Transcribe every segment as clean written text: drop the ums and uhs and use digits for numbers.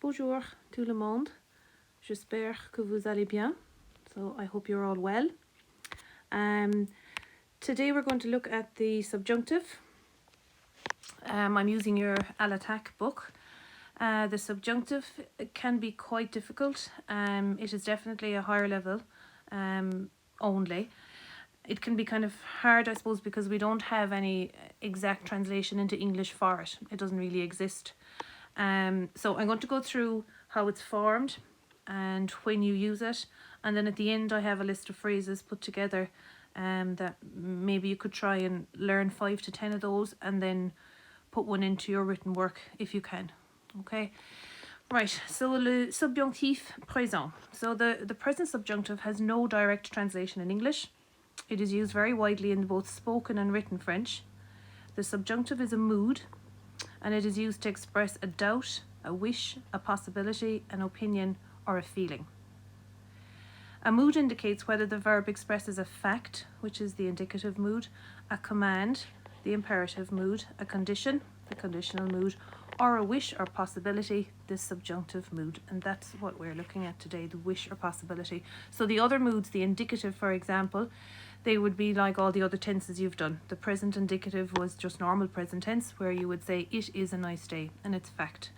Bonjour tout le monde. J'espère que vous allez bien. So I hope you're all well. Today we're going to look at the subjunctive. I'm using your Al Attack book. The subjunctive can be quite difficult. It is definitely a higher level only. It can be kind of hard, I suppose, because we don't have any exact translation into English for it. It doesn't really exist. So I'm going to go through how it's formed and when you use it, and then at the end I have a list of phrases put together that maybe you could try and learn 5 to 10 of those and then put one into your written work if you can. Okay, right, so le subjonctif présent. So the present subjunctive has no direct translation in English. It is used very widely in both spoken and written French. The subjunctive is a mood, and it is used to express a doubt, a wish, a possibility, an opinion, or a feeling. A mood indicates whether the verb expresses a fact, which is the indicative mood, a command, the imperative mood, a condition, the conditional mood, or a wish or possibility, the subjunctive mood. And that's what we're looking at today, the wish or possibility. So the other moods, the indicative, for example, they would be like all the other tenses you've done. The present indicative was just normal present tense, where you would say it is a nice day, and it's fact.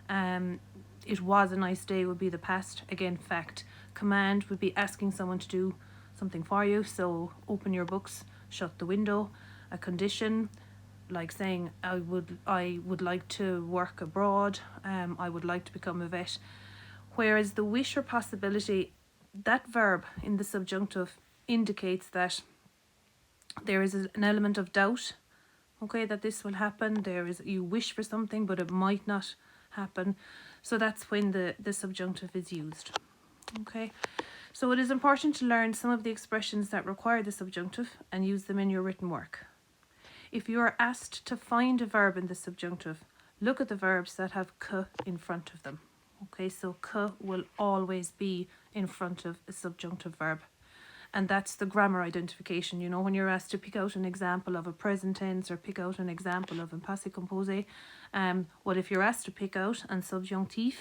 It was a nice day would be the past, again fact. Command would be asking someone to do something for you, so open your books, shut the window. A condition, like saying I would like to work abroad, I would like to become a vet. Whereas the wish or possibility, that verb in the subjunctive indicates that there is an element of doubt, okay, that this will happen. You wish for something but it might not happen. So that's when the subjunctive is used. Okay, so it is important to learn some of the expressions that require the subjunctive and use them in your written work. If you are asked to find a verb in the subjunctive, look at the verbs that have que in front of them. Okay, so que will always be in front of a subjunctive verb. And that's the grammar identification. You know, when you're asked to pick out an example of a present tense or pick out an example of a passé composé, well, if you're asked to pick out an subjonctif,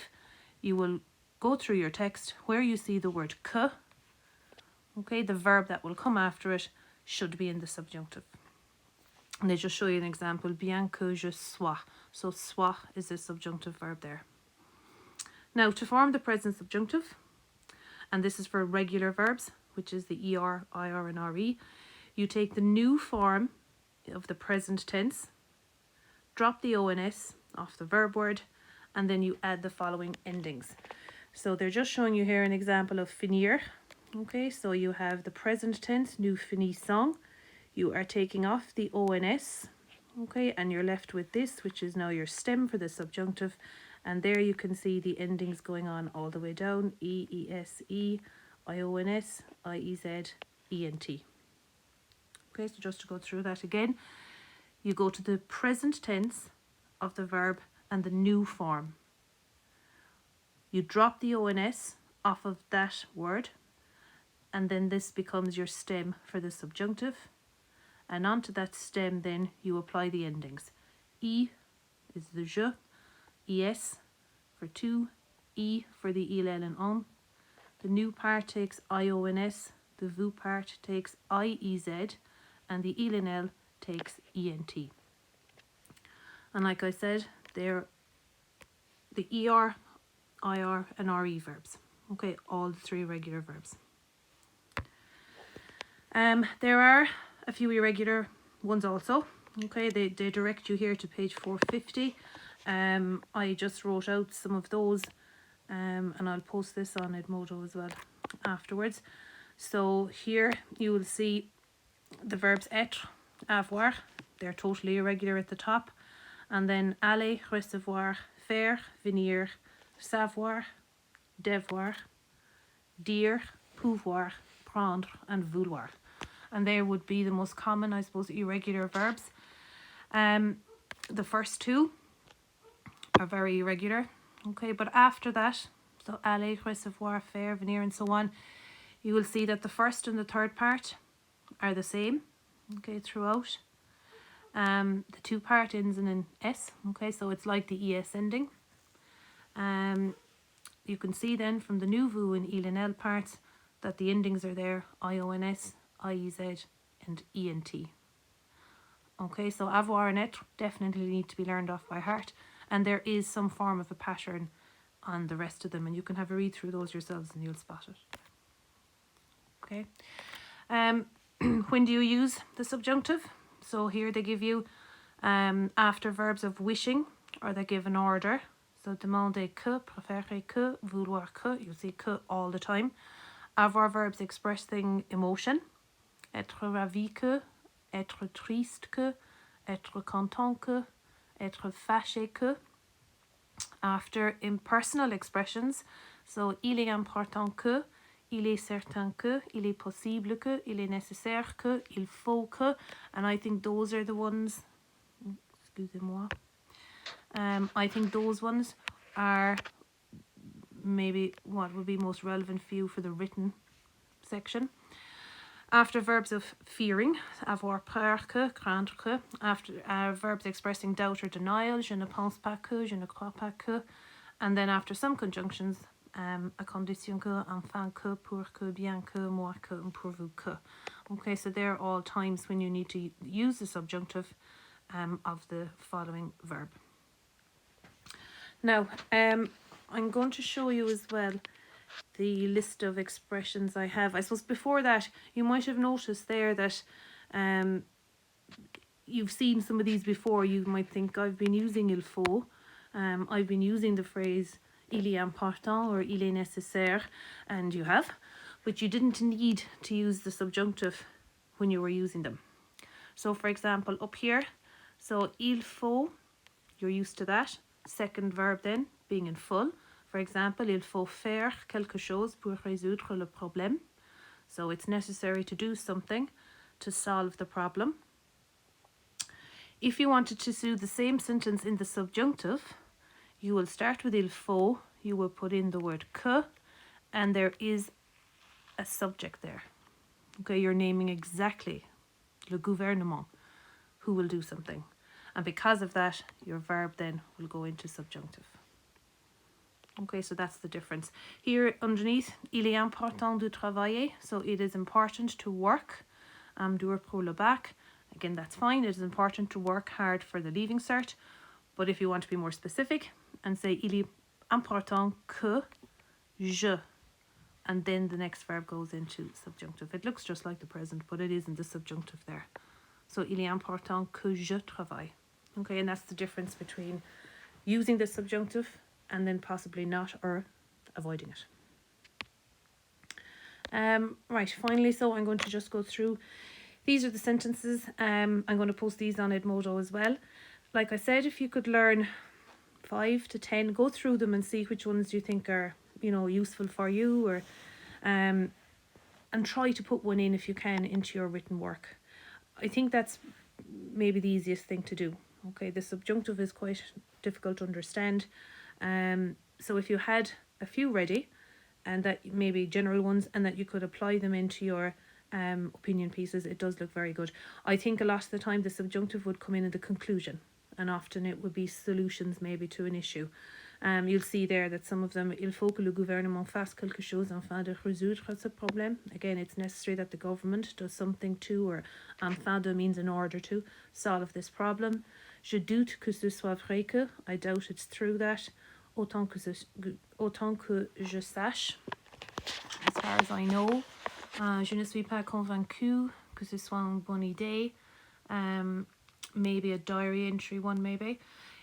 you will go through your text where you see the word que. Okay, the verb that will come after it should be in the subjunctive. And they just show you an example, bien que je sois. So sois is the subjunctive verb there. Now, to form the present subjunctive, and this is for regular verbs, which is the ER, IR, and RE, you take the new form of the present tense, drop the ONS off the verb word, and then you add the following endings. So they're just showing you here an example of finir. Okay, so you have the present tense, nous finissons. You are taking off the ONS, okay, and you're left with this, which is now your stem for the subjunctive. And there you can see the endings going on all the way down, E, ES, E, IONS, IEZ, ENT. Okay, so just to go through that again, you go to the present tense of the verb and the new form. You drop the ONS off of that word, and then this becomes your stem for the subjunctive. And onto that stem then you apply the endings. E is the je, es for to, e for the il, el, and on. The new part takes IONS, the vous part takes IEZ, and the il and l takes ENT. And like I said, they're the ER, IR, and RE verbs. Okay, all the 3 regular verbs. There are a few irregular ones also. Okay, they direct you here to page 450. I just wrote out some of those, and I'll post this on Edmodo as well afterwards. So here you will see the verbs être, avoir. They're totally irregular at the top. And then aller, recevoir, faire, venir, savoir, devoir, dire, pouvoir, prendre, and vouloir. And there would be the most common, I suppose, irregular verbs. The first 2 are very irregular. Okay, but after that, so aller, recevoir, faire, venir, and so on, you will see that the first and the third part are the same, okay, throughout. The 2 part ends in an S, okay, so it's like the ES ending. You can see then from the nouveau and il parts that the endings are there, IONS, IEZ and ENT. Okay, so avoir and être definitely need to be learned off by heart, and there is some form of a pattern on the rest of them, and you can have a read through those yourselves and you'll spot it. Okay. When do you use the subjunctive? So here they give you after verbs of wishing, or they give an order. So demander que, préférer que, vouloir que, you see que all the time. Avoir verbs expressing emotion. Être ravi que, être triste que, être content que, être fâché que. After impersonal expressions, so il est important que, il est certain que, il est possible que, il est nécessaire que, il faut que, and I think those are the ones, excusez-moi, I think those ones are maybe what would be most relevant for you for the written section. After verbs of fearing, avoir peur que, craindre que. After verbs expressing doubt or denial, je ne pense pas que, je ne crois pas que. And then after some conjunctions, à condition que, enfin que, pour que, bien que, moi que, and pour vous que. Okay, so they're all times when you need to use the subjunctive of the following verb. Now, I'm going to show you as well the list of expressions I have. I suppose before that, you might have noticed there that you've seen some of these before. You might think I've been using il faut. I've been using the phrase il est important or il est nécessaire, and you have, but you didn't need to use the subjunctive when you were using them. So for example, up here, so il faut, you're used to that. Second verb then, being in full. For example, il faut faire quelque chose pour résoudre le problème. So it's necessary to do something to solve the problem. If you wanted to do the same sentence in the subjunctive, you will start with il faut, you will put in the word que, and there is a subject there. Okay, you're naming exactly le gouvernement, who will do something. And because of that, your verb then will go into subjunctive. Okay, so that's the difference. Here underneath, il est important de travailler. So it is important to work. Dur pour le bac. Again, that's fine. It is important to work hard for the leaving cert. But if you want to be more specific and say il est important que je, and then the next verb goes into subjunctive. It looks just like the present, but it isn't the subjunctive there. So il est important que je travaille. Okay, and that's the difference between using the subjunctive and then possibly not, or avoiding it. Right, finally, so I'm going to just go through. These are the sentences. I'm going to post these on Edmodo as well. Like I said, if you could learn 5 to 10, go through them and see which ones you think are, useful for you, or and try to put one in if you can into your written work. I think that's maybe the easiest thing to do. Okay, the subjunctive is quite difficult to understand. So if you had a few ready, and that maybe general ones, and that you could apply them into your opinion pieces, it does look very good. I think a lot of the time the subjunctive would come in the conclusion, and often it would be solutions maybe to an issue. You'll see there that some of them, il faut que le gouvernement fasse quelque chose afin de résoudre ce problème. Again, it's necessary that the government does something to, or afin de means in order to, solve this problem. Je doute que ce soit vrai que, I doubt it's true that. Autant que je sache, as far as I know. Je ne suis pas convaincu que ce soit une bonne idée. Maybe a diary entry one, maybe.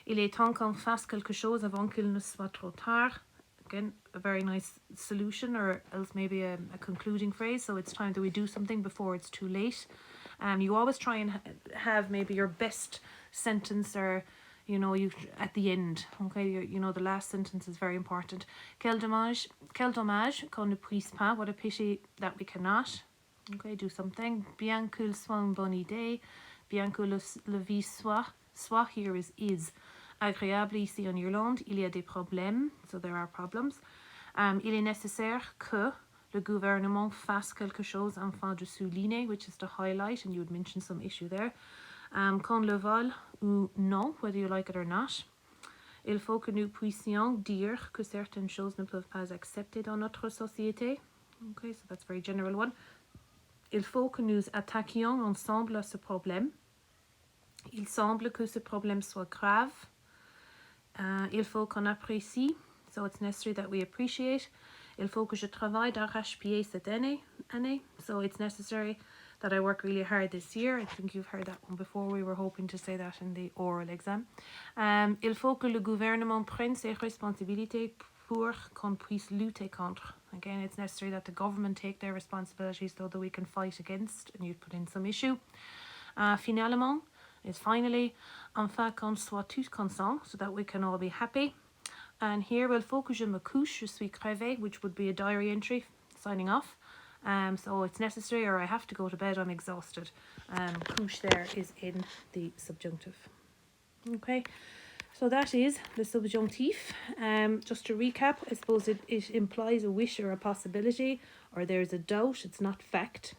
Il est temps qu'on fasse quelque chose avant qu'il ne soit trop tard. Again, a very nice solution, or else maybe a concluding phrase. So it's time that we do something before it's too late. You always try and have maybe your best sentence, or you at the end. Okay, the last sentence is very important. Quel dommage qu'on ne puisse pas. What a pity that we cannot. Okay, do something. Bien qu'il soit une bonne idée. Bien que la vie soit here is agréable ici en Irlande. Il y a des problèmes, so there are problems. Il est nécessaire que le gouvernement fasse quelque chose afin de souligner, which is to highlight, and you would mention some issue there. Qu'on le vole ou non, whether you like it or not. Il faut que nous puissions dire que certaines choses ne peuvent pas accepter dans notre société. Okay, so that's a very general one. Il faut que nous attaquions ensemble à ce problème. Il semble que ce problème soit grave. Il faut qu'on apprécie. So it's necessary that we appreciate. Il faut que je travaille d'arrache-pied cette année. So it's necessary that I work really hard this year. I think you've heard that one before. We were hoping to say that in the oral exam. Il faut que le gouvernement prenne ses responsabilités pour qu'on puisse lutter contre. Again, it's necessary that the government take their responsibilities so that we can fight against, and you put in some issue. Finalement is finally, enfin qu'on soit tous contents, so that we can all be happy. And here, il faut que je me couche, je suis crevé, which would be a diary entry, signing off. So it's necessary, or I have to go to bed, I'm exhausted. Couche there is in the subjunctive. Okay, so that is the subjunctif. Just to recap, I suppose it implies a wish or a possibility, or there's a doubt, it's not fact.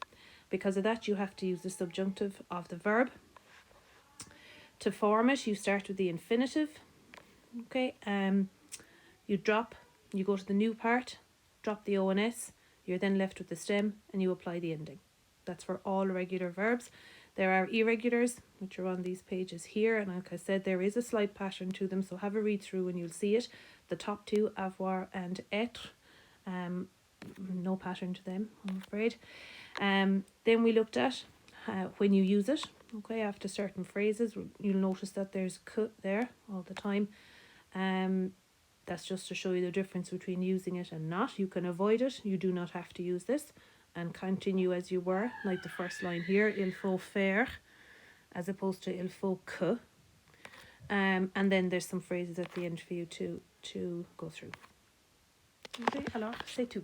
Because of that, you have to use the subjunctive of the verb. To form it, you start with the infinitive. Okay, you go to the new part, drop the ONS, you're then left with the stem, and you apply the ending. That's for all regular verbs. There are irregulars, which are on these pages here, and like I said, there is a slight pattern to them, so have a read through and you'll see it. The top two, avoir and être, no pattern to them, I'm afraid. Then we looked at when you use it. Okay, after certain phrases, you'll notice that there's que there all the time. That's just to show you the difference between using it and not. You can avoid it. You do not have to use this. And continue as you were, like the first line here. Il faut faire, as opposed to il faut que. And then there's some phrases at the end for you to go through. Okay, alors, c'est tout.